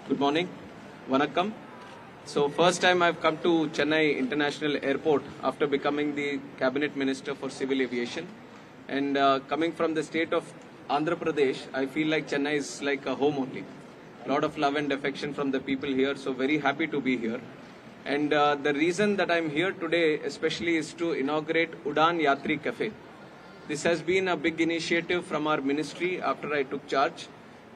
Good morning. Vanakkam. So first time I've come to Chennai International Airport after becoming the Cabinet Minister for Civil Aviation. And coming from the state of Andhra Pradesh, I feel like Chennai is like a home only. A lot of love and affection from the people here, so very happy to be here. And the reason that I'm here today especially is to inaugurate Udan Yatri Cafe. This has been a big initiative from our ministry after I took charge.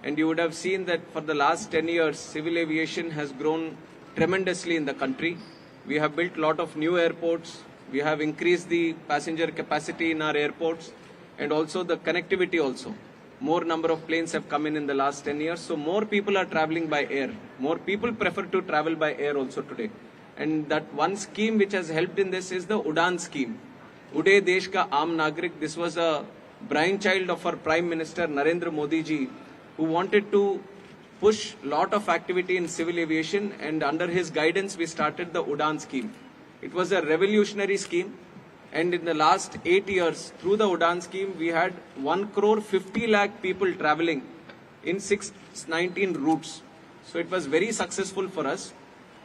And you would have seen that for the last 10 years, civil aviation has grown tremendously in the country. We have built a lot of new airports. We have increased the passenger capacity in our airports and also the connectivity also. More number of planes have come in the last 10 years. So more people are traveling by air. More people prefer to travel by air also today. And that one scheme which has helped in this is the Udan scheme. Ude Desh Ka Aam Nagrik. This was a brainchild of our Prime Minister Narendra Modi ji, who wanted to push lot of activity in civil aviation, and under his guidance we started the Udan scheme. It was a revolutionary scheme, and in the last 8 years through the Udan scheme we had 1,50 lakh people travelling in 619 routes. So it was very successful for us.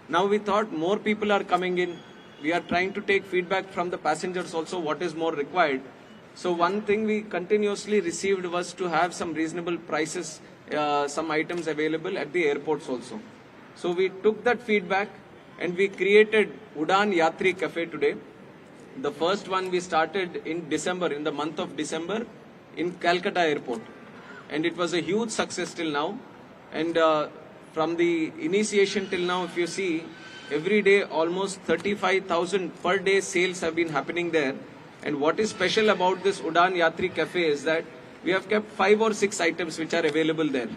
Now we thought more people are coming in. We are trying to take feedback from the passengers also what is more required. So one thing we continuously received was to have some reasonable prices, some items available at the airports also. So we took that feedback and we created Udan Yatri Cafe today. The first one we started in December, in the month of December in Calcutta Airport. And it was a huge success till now. And from the initiation till now, if you see, every day almost 35,000 per day sales have been happening there. And what is special about this Udan Yatri Cafe is that we have kept 5 or 6 items which are available there.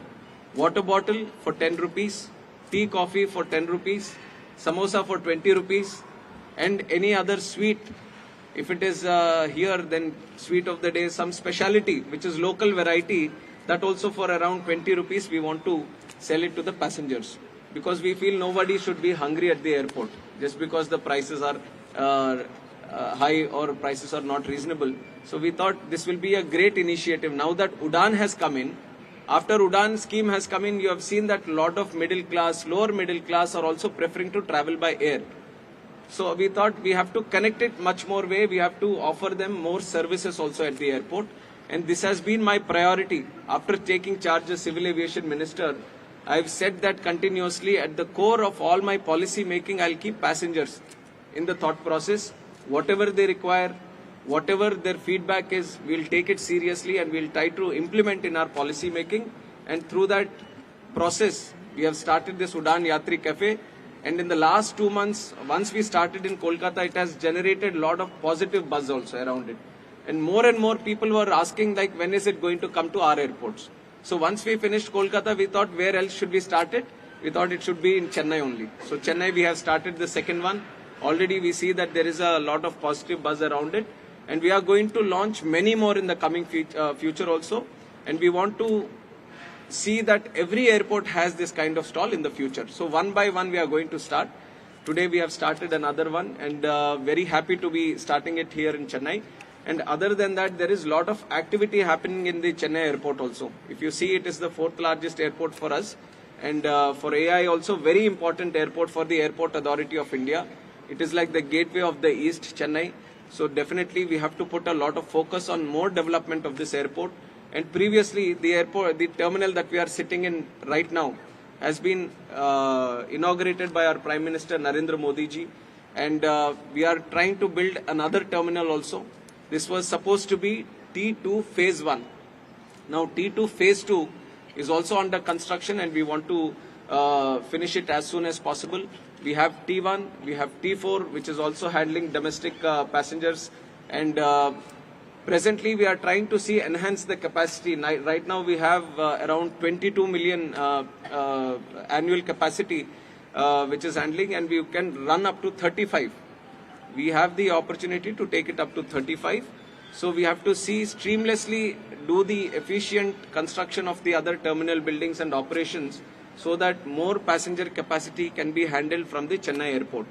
Water bottle for 10 rupees, tea coffee for 10 rupees, samosa for 20 rupees, and any other sweet. If it is here, then sweet of the day, some speciality which is local variety, that also for around 20 rupees we want to sell it to the passengers. Because we feel nobody should be hungry at the airport just because the prices are high or prices are not reasonable. So we thought this will be a great initiative. Now that Udan has come in, after Udan scheme has come in, you have seen that a lot of middle class, lower middle class are also preferring to travel by air. So we thought we have to connect it much more way. We have to offer them more services also at the airport. And this has been my priority. After taking charge as Civil Aviation Minister, I've said that continuously at the core of all my policy making, I'll keep passengers in the thought process. Whatever they require, whatever their feedback is, we'll take it seriously and we'll try to implement in our policy making. And through that process, we have started this Udan Yatri Cafe. And in the last 2 months, once we started in Kolkata, it has generated a lot of positive buzz also around it. And more people were asking like, when is it going to come to our airports? So once we finished Kolkata, we thought where else should we start it? We thought it should be in Chennai only. So Chennai, we have started the second one. Already we see that there is a lot of positive buzz around it. And we are going to launch many more in the coming future also. And we want to see that every airport has this kind of stall in the future. So one by one we are going to start. Today we have started another one and very happy to be starting it here in Chennai. And other than that, there is a lot of activity happening in the Chennai airport also. If you see, it is the 4th largest airport for us. And for AI also very important airport for the Airport Authority of India. It is like the gateway of the East, Chennai. So definitely we have to put a lot of focus on more development of this airport. And previously the airport, the terminal that we are sitting in right now has been inaugurated by our Prime Minister Narendra Modi ji. And we are trying to build another terminal also. This was supposed to be T2 Phase 1. Now T2 Phase 2 is also under construction and we want to finish it as soon as possible. We have T1, we have T4, which is also handling domestic passengers. And presently we are trying to see enhance the capacity. Right now we have around 22 million annual capacity which is handling, and we can run up to 35. We have the opportunity to take it up to 35. So we have to see seamlessly do the efficient construction of the other terminal buildings and operations so that more passenger capacity can be handled from the Chennai airport.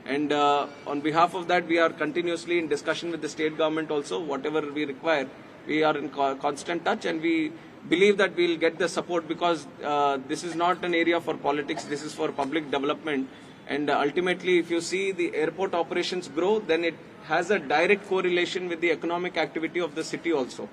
And on behalf of that, we are continuously in discussion with the state government also. Whatever we require, we are in constant touch, and we believe that we'll get the support, because this is not an area for politics, this is for public development. And ultimately, if you see the airport operations grow, then it has a direct correlation with the economic activity of the city also.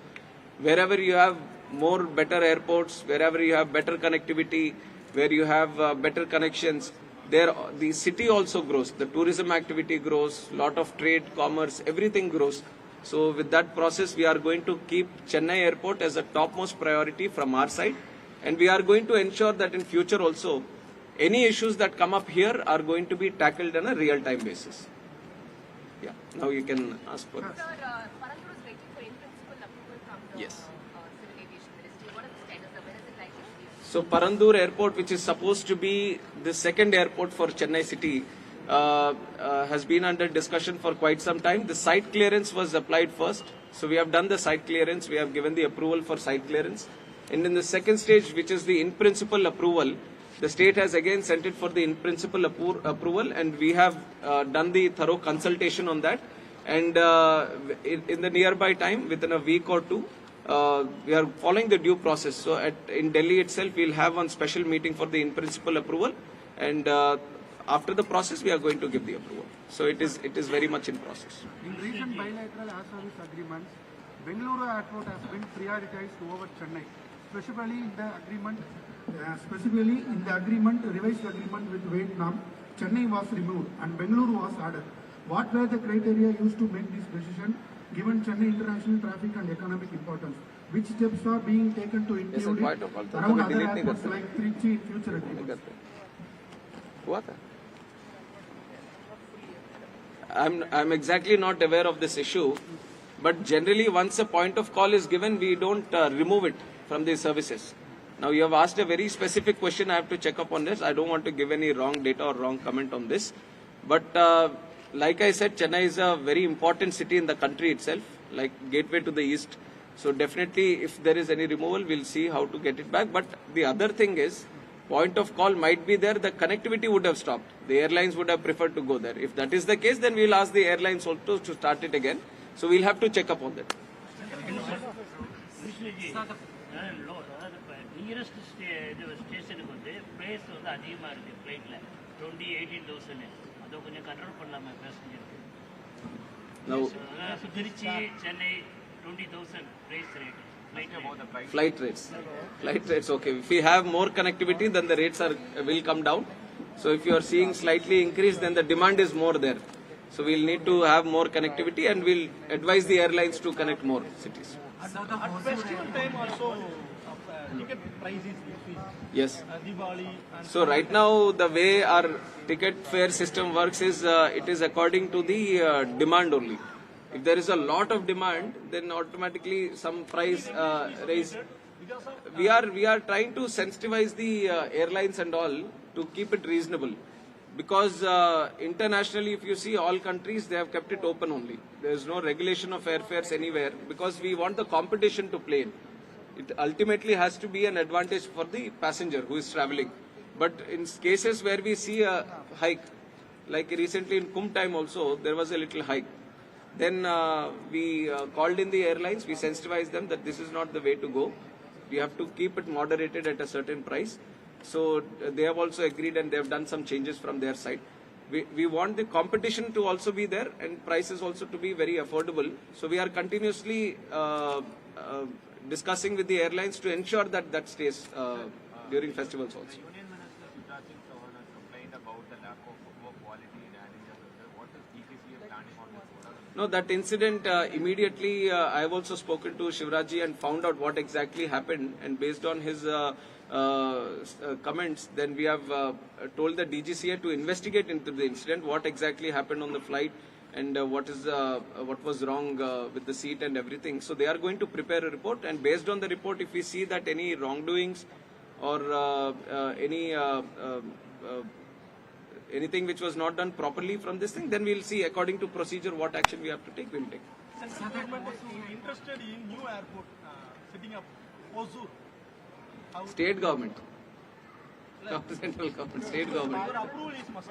Wherever you have more better airports, wherever you have better connectivity, where you have better connections, there the city also grows. The tourism activity grows, lot of trade, commerce, everything grows. So with that process, we are going to keep Chennai Airport as a topmost priority from our side, and we are going to ensure that in future also, any issues that come up here are going to be tackled on a real-time basis. Yeah, now you can ask for this. Sir, Parandur is waiting for in-principle approval from the Yes. Civil Aviation Ministry. What is the status of when is it likely to be? So Parandur Airport, which is supposed to be the second airport for Chennai city, has been under discussion for quite some time. The site clearance was applied first. So we have done the site clearance. We have given the approval for site clearance. And in the second stage, which is the in-principle approval, the state has again sent it for the in-principle approval, and we have done the thorough consultation on that. And in the nearby time, within a week or two, we are following the due process. So in Delhi itself, we'll have one special meeting for the in-principle approval, and after the process, we are going to give the approval. So it is very much in process. In recent bilateral air service agreements, Bengaluru Airport has been prioritized over Chennai. Specifically in the revised agreement with Vietnam, Chennai was removed and Bengaluru was added. What were the criteria used to make this decision, given Chennai international traffic and economic importance? Which steps are being taken to include it around other airports like Trichy in future agreements? I'm exactly not aware of this issue, but generally once a point of call is given, we don't remove it from the services. Now you have asked a very specific question. I have to check up on this. I don't want to give any wrong data or wrong comment on this. But like I said, Chennai is a very important city in the country itself, like gateway to the east. So definitely if there is any removal, we'll see how to get it back. But the other thing is, point of call might be there, the connectivity would have stopped. The airlines would have preferred to go there. If that is the case, then we'll ask the airlines also to start it again. So we'll have to check up on that. Nearest station price வந்து அதிகமா இருக்கு flightல 18,000 அத கொஞ்சம் control பண்ணலாமா passenger Now Trichy Chennai 20,000 price rate flight rates, okay. If we have more connectivity, then the rates will come down. So if you are seeing slightly increase, then the demand is more there. So we'll need to have more connectivity, and we'll advise the airlines to connect more cities. At festival time also, ticket price is increased. Yes. Diwali. So right now, the way our ticket fare system works is it is according to the demand only. If there is a lot of demand, then automatically some price raise. We are trying to sensitize the airlines and all to keep it reasonable, because internationally, if you see all countries, they have kept it open only. There is no regulation of airfares anywhere, because we want the competition to play in. It ultimately has to be an advantage for the passenger who is traveling. But in cases where we see a hike, like recently in Kumbh time also, there was a little hike. Then we called in the airlines, we sensitized them that this is not the way to go. We have to keep it moderated at a certain price. So they have also agreed, and they have done some changes from their side. We want the competition to also be there, and prices also to be very affordable. So we are continuously discussing with the airlines to ensure that that stays during festivals also. Union Minister Sujathin Chauhan has complained about the lack of football quality in Air India. What is DGCA planning on this? No, that incident, immediately I have also spoken to Shivrajji and found out what exactly happened, and based on his comments, then we have told the DGCA to investigate into the incident, what exactly happened on the flight, and what was wrong with the seat and everything. So they are going to prepare a report, and based on the report, if we see that any wrongdoings or anything which was not done properly from this thing, then we'll see according to procedure what action we have to take, we'll take. Sir, government is interested in new airport setting up Hosur. State government. Not central government, state government. Your approval is must.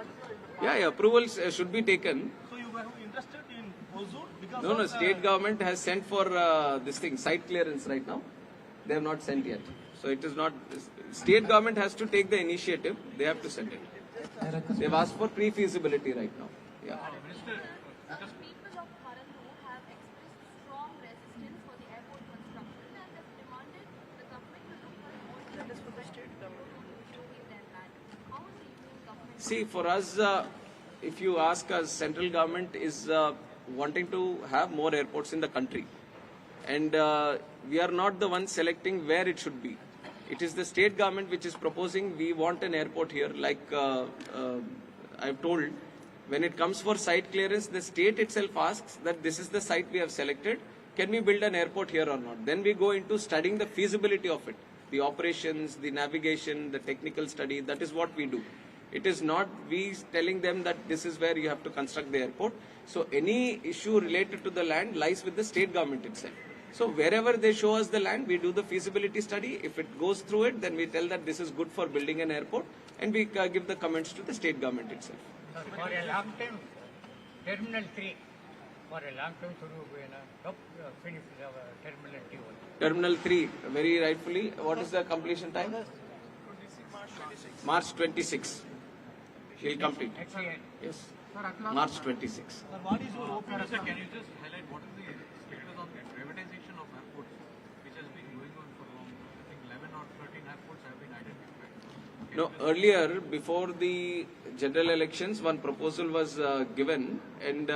Yeah, approvals should be taken. So you are interested in Hosur because No, state government has sent for this thing, site clearance right now. They have not sent yet. So it is not, state government has to take the initiative. They have to send it. They've asked for pre-feasibility right now. Yeah. The people of Paranur have expressed strong resistance for the airport construction and have demanded the government to look for alternatives for the state government to give their land. How is the Union government? See, for us, if you ask us, central government is wanting to have more airports in the country. And we are not the ones selecting where it should be. It is the state government which is proposing we want an airport here. Like I've told, when it comes for site clearance, the state itself asks that this is the site we have selected. Can we build an airport here or not? Then we go into studying the feasibility of it. The operations, the navigation, the technical study, that is what we do. It is not we telling them that this is where you have to construct the airport. So any issue related to the land lies with the state government itself. So wherever they show us the land, we do the feasibility study. If it goes through it, then we tell that this is good for building an airport, and we give the comments to the state government itself. For a long time, Terminal 3, for a long time, finish Terminal 3. Terminal 3, very rightfully. What is the completion time? March 26. He'll complete. Yes. March 26. Sir, what is your opinion? Sir, can you just highlight what is the status on the privatization of airports, which has been going on for long? I think 11 or 13 airports have been identified. No, earlier, before the general elections, one proposal was given, and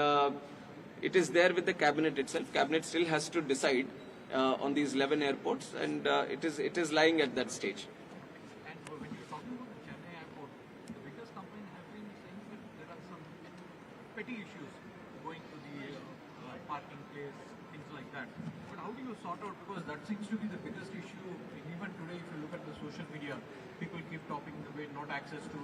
it is there with the cabinet itself. Cabinet still has to decide on these 11 airports, and it is lying at that stage. And when you're talking about the Chennai airport, the biggest complaint has been saying that there are some petty issues going to the parking place, things like that. But how do you sort out, because that seems to be the biggest issue even today. If you look at the social media, people keep talking the way not access to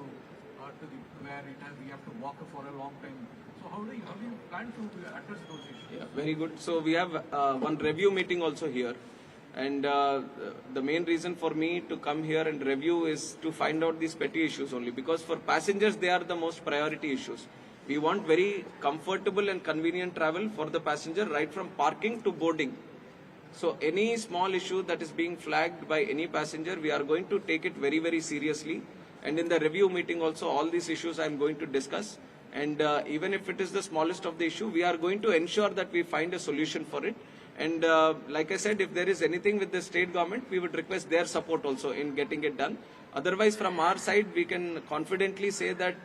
the where it has, we have to walk for a long time. So how do you plan to address those issues? Yeah, very good. So we have one review meeting also here, and the main reason for me to come here and review is to find out these petty issues only, because for passengers they are the most priority issues. We want very comfortable and convenient travel for the passenger right from parking to boarding. So any small issue that is being flagged by any passenger, we are going to take it very, very seriously. And in the review meeting also, all these issues I am going to discuss. And even if it is the smallest of the issue, we are going to ensure that we find a solution for it. And like I said, if there is anything with the state government, we would request their support also in getting it done. Otherwise, from our side, we can confidently say that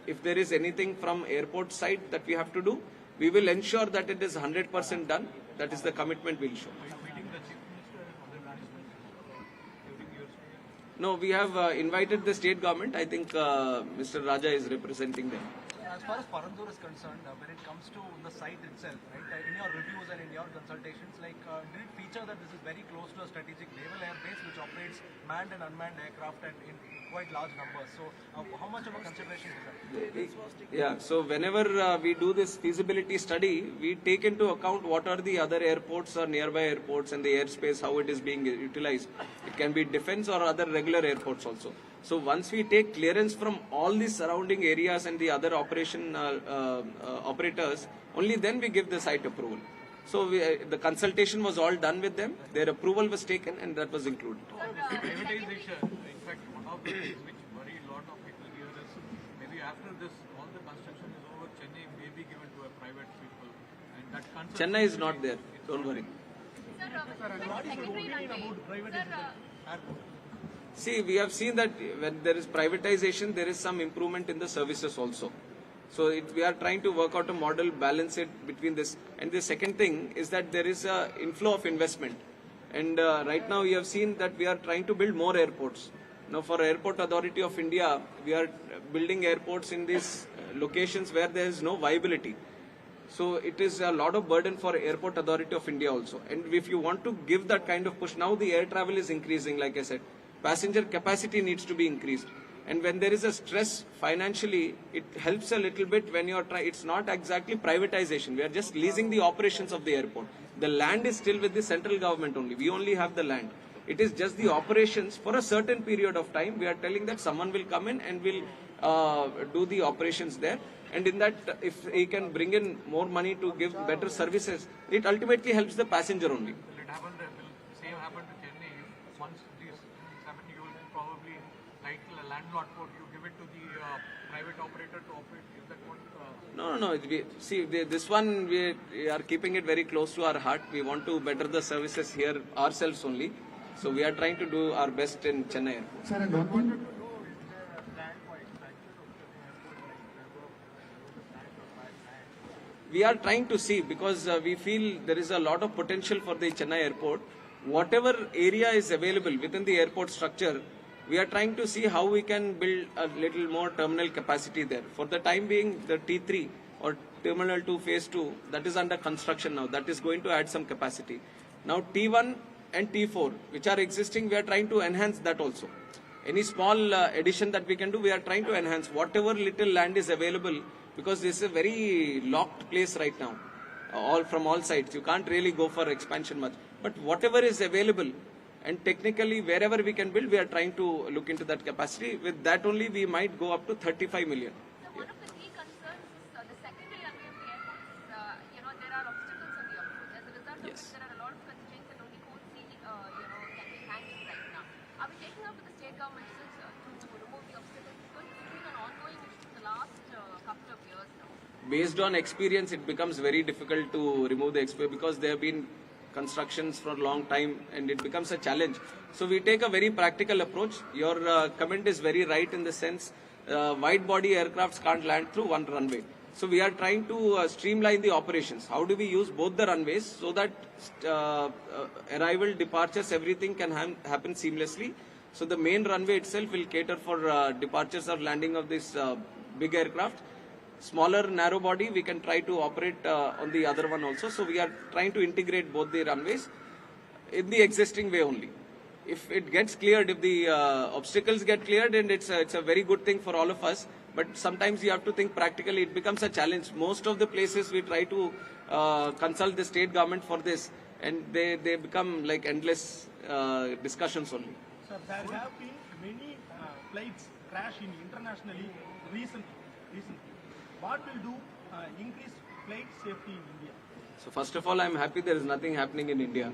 if there is anything from airport side that we have to do, we will ensure that it is 100% done. That is the commitment we will show. Are you meeting the Chief Minister and other management during your stay? No, we have invited the state government. I think Mr. Raja is representing them. As far as Paranur is concerned, when it comes to the site itself, right, in your reviews and in your consultations, did it feature that this is very close to a strategic naval air base which operates manned and unmanned aircraft and in quite large numbers? So how much of a consideration is that? Yeah, so whenever we do this feasibility study, we take into account what are the other airports or nearby airports and the airspace, how it is being utilized. It can be defense or other regular airports also. So once we take clearance from all the surrounding areas and the other operators, only then we give the site approval. So the consultation was all done with them, their approval was taken, and that was included. Privatization, in fact, one of the things which worry a lot of people here is maybe after this, all the construction is over, Chennai may be given to a private people. And that concern Chennai is not there, don't worry. See, we have seen that when there is privatization, there is some improvement in the services also. So we are trying to work out a model, balance it between this. And the second thing is that there is a inflow of investment. And right now we have seen that we are trying to build more airports. Now for Airport Authority of India, we are building airports in these locations where there is no viability. So it is a lot of burden for Airport Authority of India also. And if you want to give that kind of push, now the air travel is increasing, like I said. Passenger capacity needs to be increased. And when there is a stress financially, it helps a little bit when you're trying. It's not exactly privatization. We are just leasing the operations of the airport. The land is still with the central government only. We only have the land. It is just the operations for a certain period of time. We are telling that someone will come in and will do the operations there. And in that, if he can bring in more money to give better services, it ultimately helps the passenger only. will it happen, will the same happen to Chennai if landlord port, you give it to the private operator to operate. Is that what? No. This one we are keeping it very close to our heart. We want to better the services here ourselves only. So we are trying to do our best in Chennai Airport. Sir, and one thing. We are trying to see, because we feel there is a lot of potential for the Chennai Airport. Whatever area is available within the airport structure, we are trying to see how we can build a little more terminal capacity there. For the time being, the T3 or Terminal 2 Phase 2, that is under construction now. That is going to add some capacity. Now T1 and T4, which are existing, we are trying to enhance that also. Any small addition that we can do, we are trying to enhance whatever little land is available, because this is a very locked place right now, from all sides. You can't really go for expansion much. But whatever is available, and technically wherever we can build, we are trying to look into that capacity. With that only, we might go up to 35 million. So one of the key concerns is the secondary runway of the airport is, there are obstacles on the approach. As a result of Yes. which there are a lot of constraints that only Code 3, can be handled right now. Are we taking up with the state government to remove the obstacles? Because it's been an ongoing issue for the last couple of years now. Based on experience, it becomes very difficult to remove the experience, because there have been constructions for a long time and it becomes a challenge. So we take a very practical approach. Your comment is very right in the sense wide body aircrafts can't land through one runway. So we are trying to streamline the operations. How do we use both the runways so that arrival, departures, everything can happen seamlessly. So the main runway itself will cater for departures or landing of this big aircraft. Smaller narrow body, we can try to operate on the other one also. So we are trying to integrate both the runways in the existing way only. If it gets cleared, if the obstacles get cleared, and it's a very good thing for all of us. But sometimes you have to think practically. It becomes a challenge. Most of the places we try to consult the state government for this, and they become like endless discussions only. Sir, there have been many flights crash in internationally recently. What will do increase flight safety in India? So first of all, I'm happy there is nothing happening in India.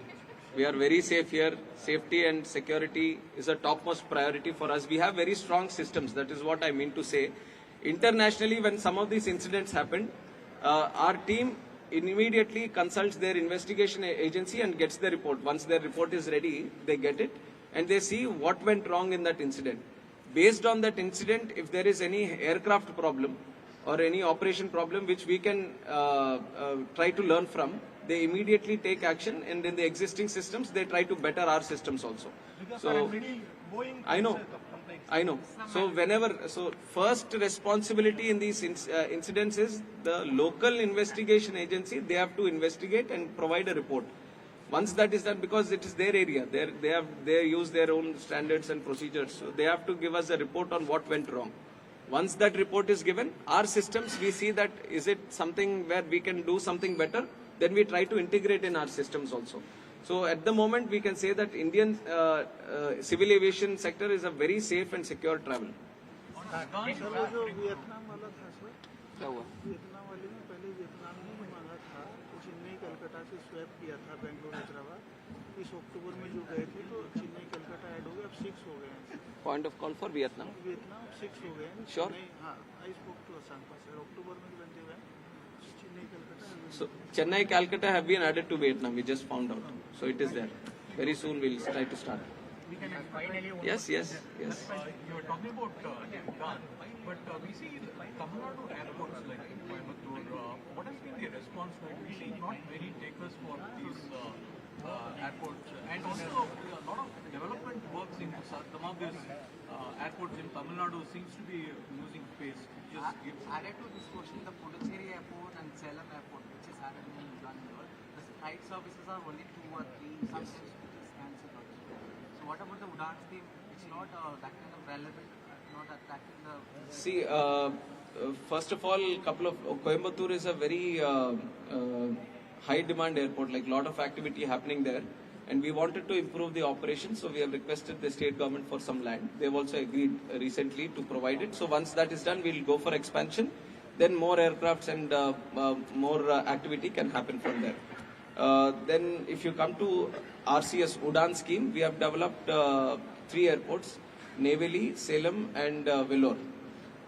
We are very safe here. Safety and security is a topmost priority for us. We have very strong systems. That is what I mean to say. Internationally, when some of these incidents happened, our team immediately consults their investigation agency and gets the report. Once their report is ready, they get it and they see what went wrong in that incident. Based on that incident, if there is any aircraft problem or any operation problem which we can try to learn from, they immediately take action, and in the existing systems they try to better our systems also. Because So I know. So first responsibility in these incidents is the local investigation agency. They have to investigate and provide a report. Once that is done, because it is their area, they use their own standards and procedures. So they have to give us a report on what went wrong. Once that report is given, our systems, we see that is it something where we can do something better, then we try to integrate in our systems also. So at the moment, we can say that Indian civil aviation sector is a very safe and secure travel. Vietnam वाला था sir, क्या हुआ? Vietnam वाले ने पहले Vietnam में जो मांगा था वो चेन्नई कलकत्ता से स्वैप किया था बेंगलुरु हैदराबाद। इस अक्टूबर में जो गए थे तो चेन्नई कलकत्ता ऐड हो गए, अब 6 हो गए हैं। Point of call for Vietnam. Vietnam 6 हो गए हैं। Sure. हाँ, आई स्पोक टू असांपा सर, अक्टूबर में बनते हुए Chennai Calcutta. So Chennai, Calcutta have been added to Vietnam. We just found out. So it is there. Very soon we'll try to start. Yes. You were talking about Bhutan, but we see Tamil Nadu airports like Coimbatore. What has been the response like? We see not many takers for these airports, and also a lot of development works in some of these airports in Tamil Nadu seems to be losing pace. Added to this question, the Puducherry airport and Salem airport, which is added in Bhutan, the flight services are only 2 or 3, sometimes it is cancelled also. So what about the Udan scheme? It's not that kind of relevant, not attracting the... See, first of all, Coimbatore is a very high demand airport, like lot of activity happening there. And we wanted to improve the operation, so we have requested the state government for some land. They have also agreed recently to provide it. So once that is done, we'll go for expansion. Then more aircrafts and more activity can happen from there. Then if you come to RCS Udan scheme, we have developed 3 airports. Neyveli, Salem and Vellore.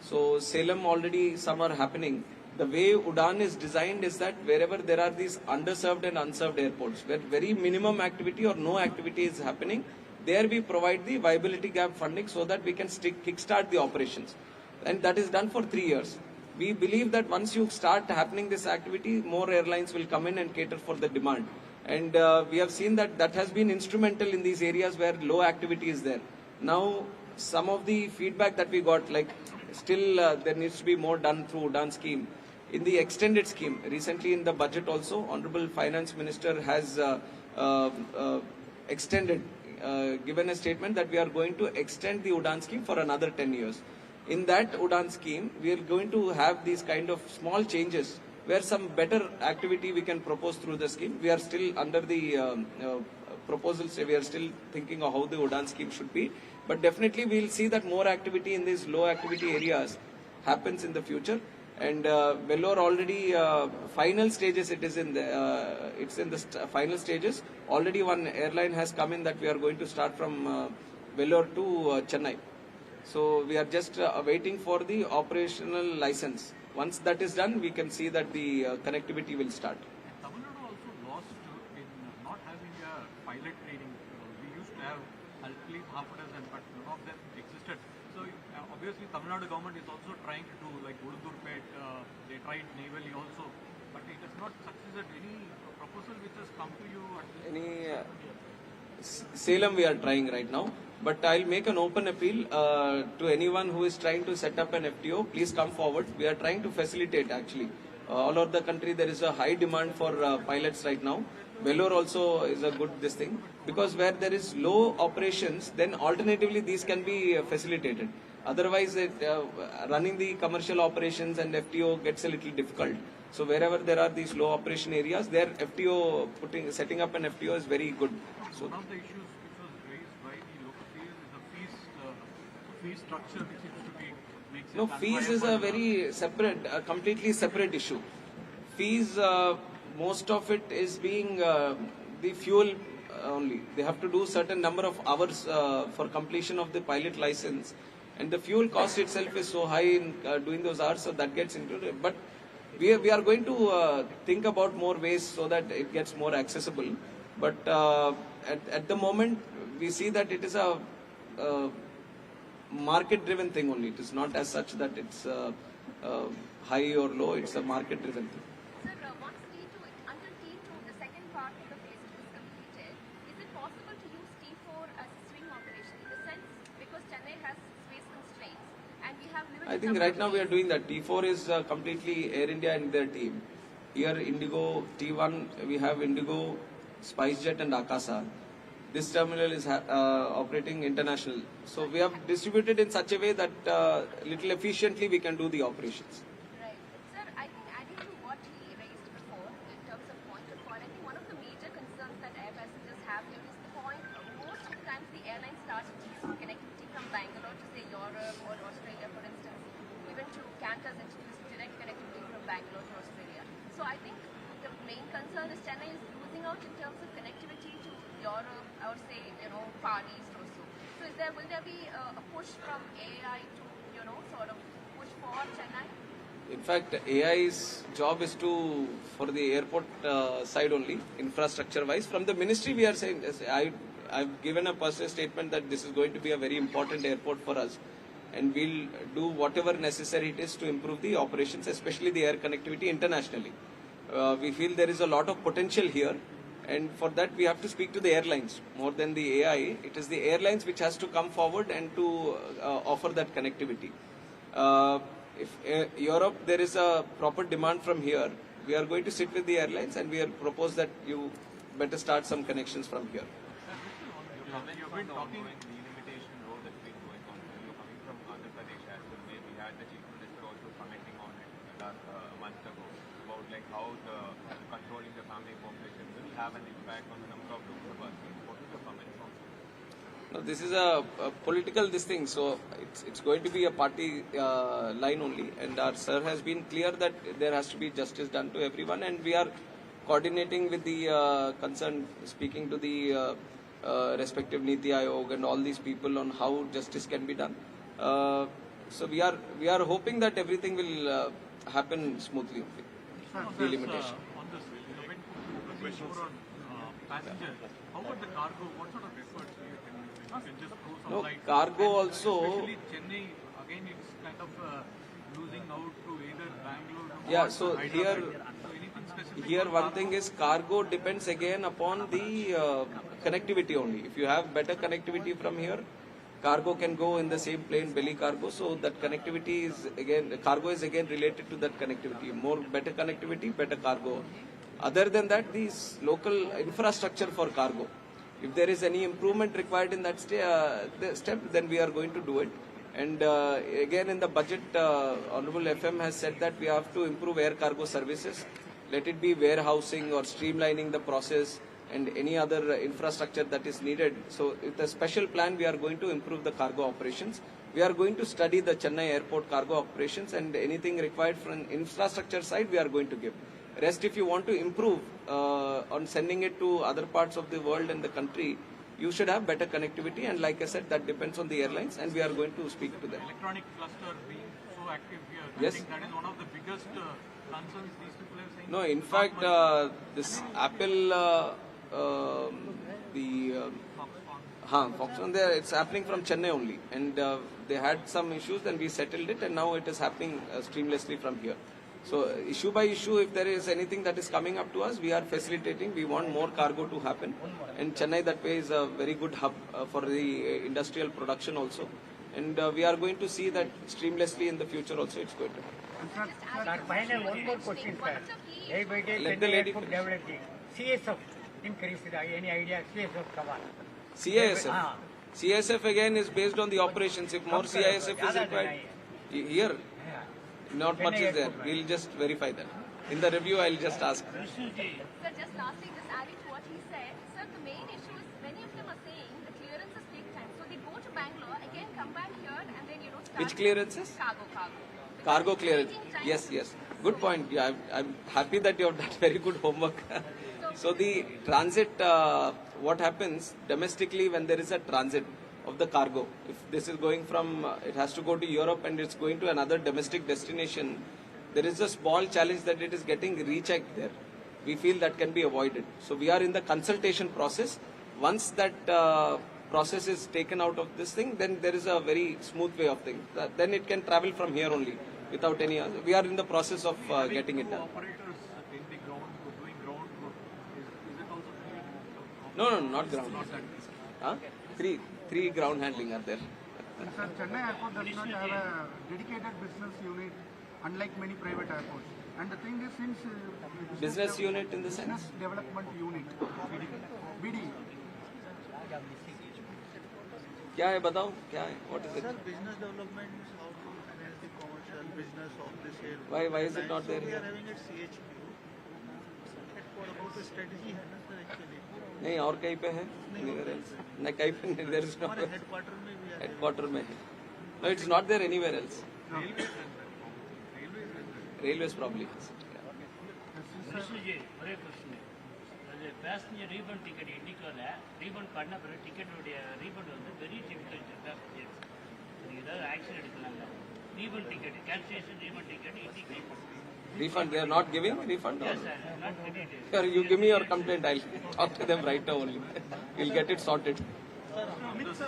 So Salem already some are happening. The way Udan is designed is that wherever there are these underserved and unserved airports, where very minimum activity or no activity is happening, there we provide the viability gap funding so that we can kickstart the operations. And that is done for 3 years. We believe that once you start happening this activity, more airlines will come in and cater for the demand. And we have seen that that has been instrumental in these areas where low activity is there. Now, some of the feedback that we got, like still there needs to be more done through Udan scheme. In the extended scheme, recently in the budget also, Honorable Finance Minister has given a statement that we are going to extend the Udan scheme for another 10 years. In that Udan scheme, we are going to have these kind of small changes where some better activity we can propose through the scheme. We are still under the proposals, we are still thinking of how the Udan scheme should be. But definitely we will see that more activity in these low activity areas happens in the future. And Vellore already final stages, it's in the final stages. Already one airline has come in that we are going to start from Vellore to Chennai. So we are just waiting for the operational license. Once that is done, we can see that the connectivity will start. Tamil Nadu also lost in not having a pilot training. We used to have, I believe, half a dozen, but none of them existed. So obviously, Tamil Nadu government is also trying to do like Ulundurpet. They tried Neyveli also, but it has not succeeded. Any proposal which has come to you? Salem we are trying right now. But I'll make an open appeal to anyone who is trying to set up an FTO. Please come forward. We are trying to facilitate actually. All over the country there is a high demand for pilots right now. Vellore also is a good this thing. Because where there is low operations, then alternatively these can be facilitated. Otherwise, running the commercial operations and FTO gets a little difficult. So wherever there are these low operation areas, there FTO setting up an FTO is very good. So one of the issues which was raised by the local players is the fee structure which seems to be makes it. No, fees is a very separate, completely separate issue. Fees, most of it is being the fuel only. They have to do certain number of hours for completion of the pilot license, and the fuel cost itself is so high in doing those hours, so that gets into it. But we are going to think about more ways so that it gets more accessible. But at the moment, we see that it is a market-driven thing only. It is not as such that it's high or low. It's a market-driven thing. Sir, once until T2, the second part of the phase 2 is completed, is it possible to use T4 as a swing operation in the sense because Chennai has space constraints and we have limited. I think right now we are doing that. T4 is completely Air India and their team. Here Indigo, T1 we have Indigo, SpiceJet and Akasa. This terminal is operating international. So we have distributed in such a way that little efficiently we can do the operations. Right. Sir, I think adding to what he raised before in terms of point to point, I think one of the major concerns that air passengers have here is the point most of the times the airline starts with connectivity from Bangalore to say Europe or Australia for instance, even to Qantas introduced direct connectivity from Bangalore to Australia. So I think the main concern is Chennai is losing out in terms of connectivity to Europe or say, Far East also. So will there be a push from AI to, sort of push for Chennai? In fact, AI's job is for the airport side only, infrastructure-wise. From the ministry, we are saying, I've given a personal statement that this is going to be a very important airport for us. And we'll do whatever necessary it is to improve the operations, especially the air connectivity internationally. We feel there is a lot of potential here. And for that, we have to speak to the airlines more than the AI. It is the airlines which has to come forward and to offer that connectivity. If Europe, there is a proper demand from here, we are going to sit with the airlines and we have proposed that you better start some connections from here. You've been talking delimitation road that's been going on. You're coming from Andhra Pradesh as well. We had the Chief Minister also commenting on it last a month ago about like how the controlling the family population will have an impact on the number of Lok Sabha seats. What is your comment on that? No, this is a political thing, so it's going to be a party line only. And our sir has been clear that there has to be justice done to everyone, and we are coordinating with the concerned, speaking to the respective Niti Aayog and all these people on how justice can be done. So we are hoping that everything will happen smoothly. Delimitation. On this, when focusing more on passengers, how about the cargo? What sort of efforts do you can just throw some No, light? cargo And also. especially Chennai, again, it's kind of losing out to either Bangalore. Yeah, or so Hyderabad. here. So anything specific Here on one cargo? thing is cargo depends again upon the connectivity only. If you have better connectivity from here, cargo can go in the same plane, belly cargo. So that connectivity is again, cargo is again related to that connectivity. More better connectivity, better cargo. Other than that, these local infrastructure for cargo. If there is any improvement required in that step, then we are going to do it. And again in the budget, Honorable FM has said that we have to improve air cargo services. Let it be warehousing or streamlining the process and any other infrastructure that is needed. So with a special plan, we are going to improve the cargo operations. We are going to study the Chennai airport cargo operations, and anything required from infrastructure side, we are going to give. Rest, if you want to improve on sending it to other parts of the world and the country, you should have better connectivity, and like I said, that depends on the airlines, and we are going to speak to them. Electronic cluster being so active here, Yes. I think that is one of the biggest concerns these people are saying. No, in fact, this Apple, Foxconn, there, it's happening from Chennai only, and they had some issues, and we settled it, and now it is happening seamlessly from here. So issue by issue, if there is anything that is coming up to us, we are facilitating. We want more cargo to happen, and Chennai that way is a very good hub for the industrial production also, and we are going to see that seamlessly in the future also. It's going to happen. Sir, final one more question, sir. Day by day, Let the Chennai lady airport finish. developing. CSF increased. Any idea? CSF cover. CISF. CISF again is based on the operations. If more CISF is required, here, not much is there. We'll just verify that. In the review, I'll just ask. Sir, just lastly, just adding to what he said, sir, the main issue is many of them are saying the clearances take time. So they go to Bangalore, again come back here, and then, start Which clearances? Cargo. Cargo clearance. Yes. Good point. Yeah, I'm happy that you have done very good homework. So the transit, what happens domestically when there is a transit of the cargo, if this is going from, it has to go to Europe and it's going to another domestic destination, there is a small challenge that it is getting rechecked there. We feel that can be avoided. So we are in the consultation process. Once that process is taken out of this thing, then there is a very smooth way of things. Then it can travel from here only without any other. We are in the process of getting it done. Operators in the ground, doing ground work, is it also doing? No, not ground. Not that. Huh? Three ground handling are there. Sir, Chennai Airport does not have a dedicated business unit, unlike many private airports. And the thing is, since Business unit in the sense? Business Development Unit, BD. क्या है बताओ क्या है what is it? Sir, business development is how to manage the commercial business of this airport. Why is it not there So we here? are having it CHQ. Headquarter about the strategy है ना sir actually. नहीं और कहीं पे है anywhere else नहीं कहीं पे नहीं there is no हमारे headquarter में भी है. headquarter में है no it's not there anywhere else railways probably जी ஒரே கொஸ்டின் அது பேசஞ்சர் ரீஃபண்ட் டிக்கெட் இண்டிகோவில் ரீஃபண்ட் பண்ண பிறகு டிக்கெட்டுடைய ரீஃபண்ட் வந்து வெரி டிஃபிகல்ட் பேசஞ்சர்ஸ் நீங்கள் ஏதாவது ஆக்ஷன் எடுக்கலாங்க refund ticket cancellation refund ticket Indigo refund they are not giving refund or? Yes, sir. Not getting it. Sir, you give me your complaint I'll talk to them right now only we'll get it sorted. Mits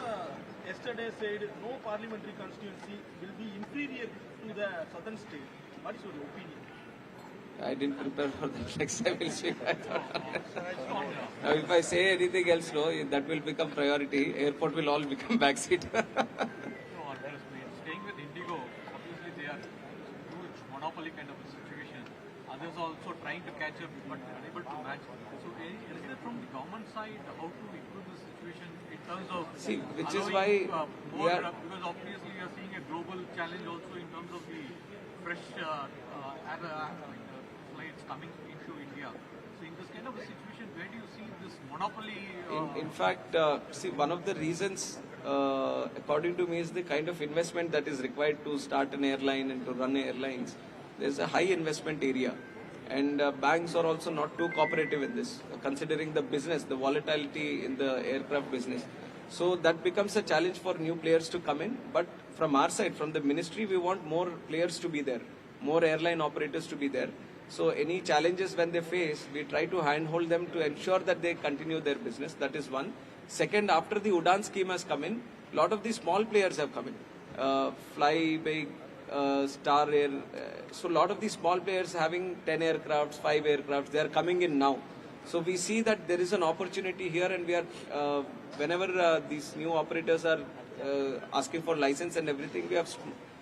yesterday said no parliamentary constituency will be inferior to the southern state. What is your opinion? I didn't prepare for that. Next time we'll speak. Now, if I say anything else, no, that will become priority. Airport will all become backseat. No, staying with Indigo, obviously they are huge monopoly kind of a situation. Others also trying to catch up but unable to match. So is there from the government side how to improve the situation in terms of See, which is allowing, why more, we are- because obviously you are seeing a global challenge also in terms of the fresh flights coming into India. So in this kind of a situation, where do you see this monopoly? In fact, see, one of the reasons, according to me, is the kind of investment that is required to start an airline and to run airlines. There's a high investment area. and banks are also not too cooperative in this, considering the business, the volatility in the aircraft business. So that becomes a challenge for new players to come in. But from our side, from the ministry, we want more players to be there, more airline operators to be there. So any challenges when they face, we try to handhold them to ensure that they continue their business. That is one. Second, after the Udan scheme has come in, a lot of the small players have come in. Fly Big, Star Air. So a lot of these small players having 10 aircrafts, 5 aircrafts, they are coming in now. So we see that there is an opportunity here, and we are, whenever these new operators are asking for license and everything, we have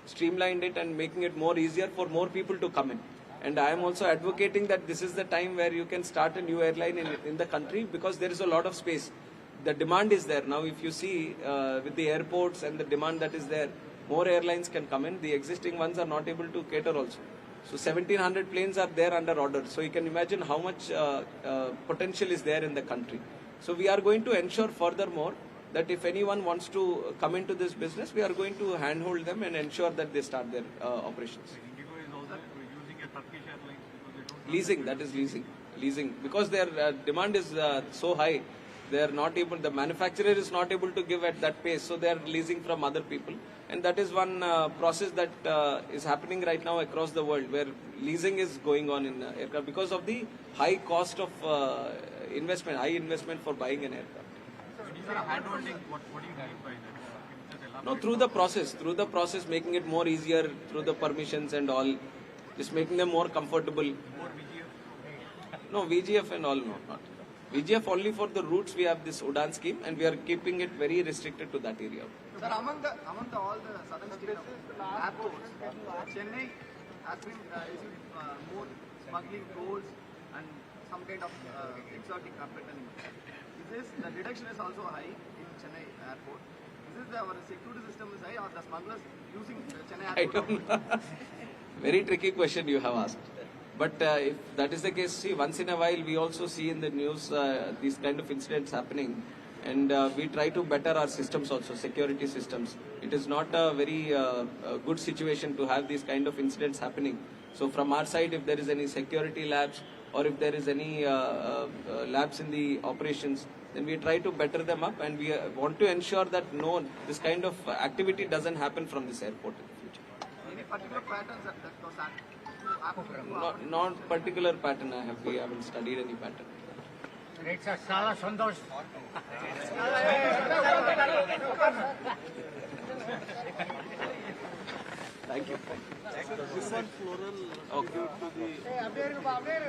streamlined it and making it more easier for more people to come in. And I am also advocating that this is the time where you can start a new airline in the country, because there is a lot of space. The demand is there. Now if you see with the airports and the demand that is there, more airlines can come in. The existing ones are not able to cater also. So 1700 planes are there under order. So you can imagine how much potential is there in the country. So we are going to ensure furthermore that if anyone wants to come into this business, we are going to handhold them and ensure that they start their operations. Leasing, that is leasing, because their demand is so high, they are not able, the manufacturer is not able to give at that pace, so they are leasing from other people, and that is one process that is happening right now across the world, where leasing is going on in aircraft because of the high cost of investment, high investment for buying an aircraft. When you say handholding, what do you mean by that? No, through the process, making it more easier through the permissions and all, just making them more comfortable. More VGF? No, VGF and all, no, not. VGF only for the routes we have this Udan scheme, and we are keeping it very restricted to that area. Sir, among all the southern state airports, Chennai has been issued more smuggling tolls and some kind of exotic happening. The deduction is also high in Chennai airport. Is this our security system is high, or the smugglers using Chennai airport? I don't know. Very tricky question you have asked. But if that is the case, see, once in a while we also see in the news these kind of incidents happening, and we try to better our systems also, security systems. It is not a very good situation to have these kind of incidents happening. So from our side, if there is any security labs, or if there is any labs in the operations, then we try to better them up, and we want to ensure that no, this kind of activity doesn't happen from this airport in the future. Any particular patterns that was Not particular pattern we haven't studied any pattern. It's a Sala Sandosh. Thank you. This one floral Okay. to the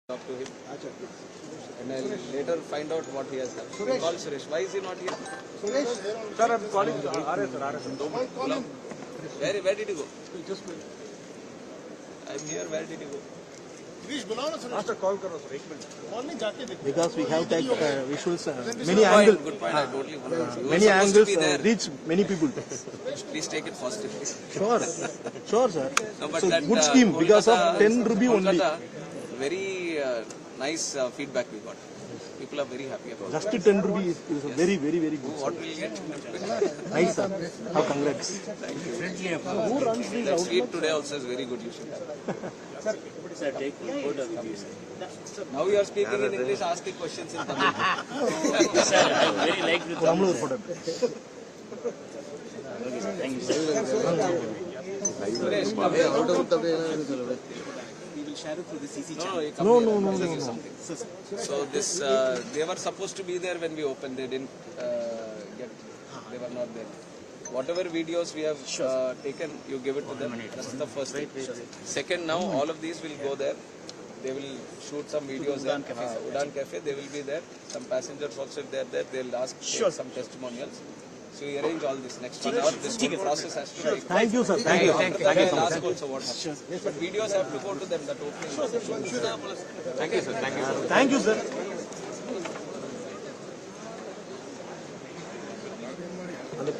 Talk to him. And I'll later find out what he has done. Call Suresh. Why is he not here? Sir, I'm calling RS. Where did he go? I'm here. Where did he go? Master, call karo sir. 1 minute. Because we have that visuals, Good point. I totally agree. many angles reach many people. Please take it positively. Sure, sir. No, but So that, good scheme because of Kolkata- 10 rupee only. Kolkata, very nice feedback we got. People are very happy about it. Just 10 rupees is a very, very, very good. What will you get? Nice, sir. How congrats. Who runs these that sweet today also is very good. You should have. Now you are speaking in English, asking questions in Tamil. very like the Tamil photo. Suresh, come here. We will share it through the CC No, channel. you come No, here. no, I'll no, tell no, you no. something. So this, they were supposed to be there when we opened. They didn't get. They were not there. Whatever videos we have taken, you give it to them. That's the first thing. Second, now all of these will go there. They will shoot some videos there. Udan Cafe, they will be there. Some passengers also, if they are there, they'll ask take some testimonials. So we arrange all this next 1 hour. This whole process has to take. Thank you, sir. Thank you. After that, I'll ask also what happens. But videos have to go to them. That opening. Thank you, sir. Thank you, sir. Thank you, sir. அந்த